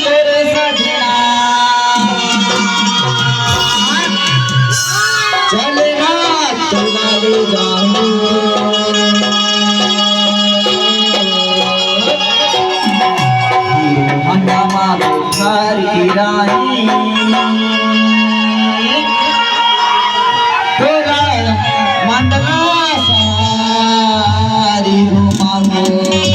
तेरे सजना चलना चला ले जाऊं हंगामा घर की रानी तेरा मंडला सारी घुमाऊं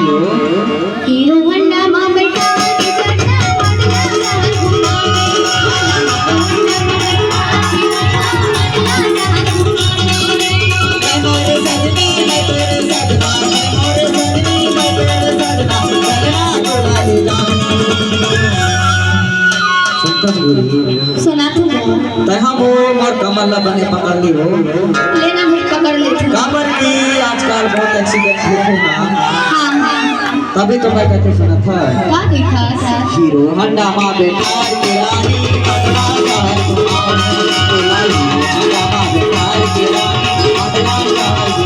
हीरो होंडा में बैठा के चढ़ना सुना तू तहाँ वो मोर कमल बने पकड़ ली हो लेना भी पकड़ लेते काबर की आजकल बहुत एक्सीडेंट होते हैं हाँ तभी तो मैं कहते सुना था क्या देखा हीरो होंडा माँ बेटा की रानी पटना शहर घुमाऊं हीरो होंडा माँ बेटा की रानी पटना शहर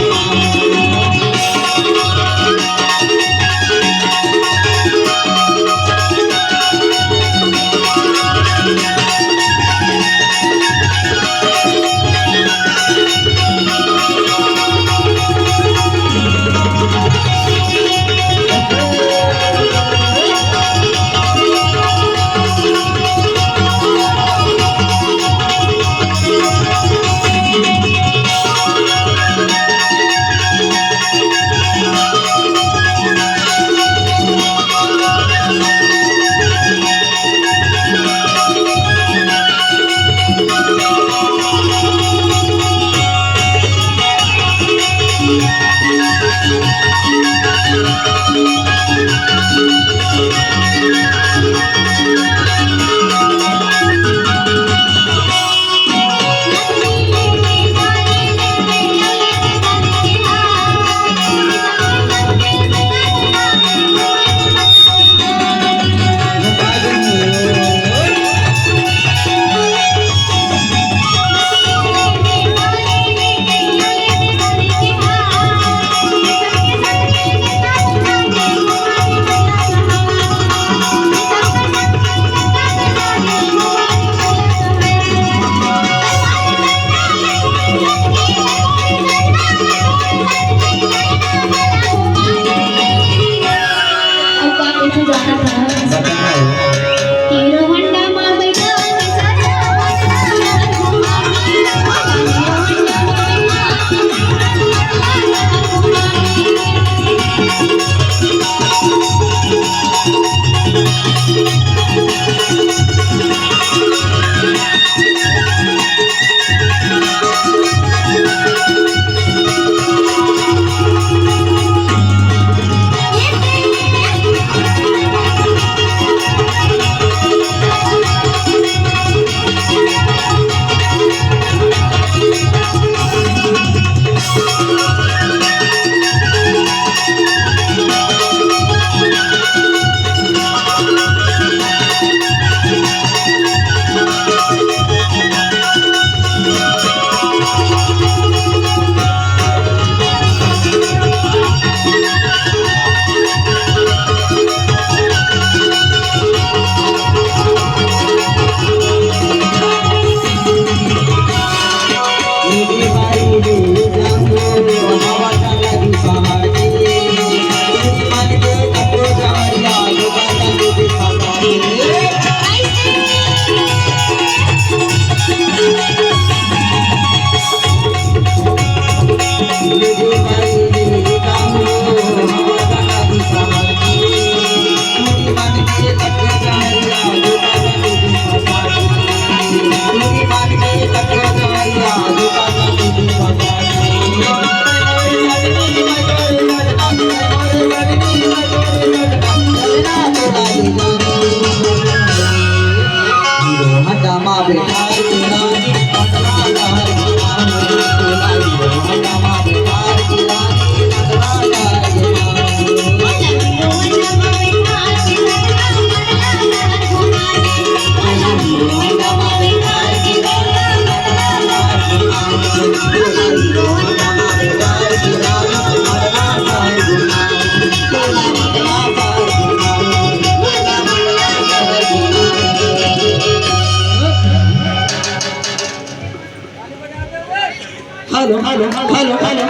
hello hello hello hello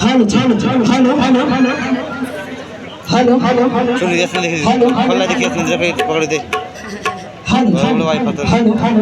hello hello hello hello hello hello hello सुन लिया सुन लिया हेलो खोल देखिए सुन पकड़ दे हेलो हेलो भाई पकड़ हेलो हेलो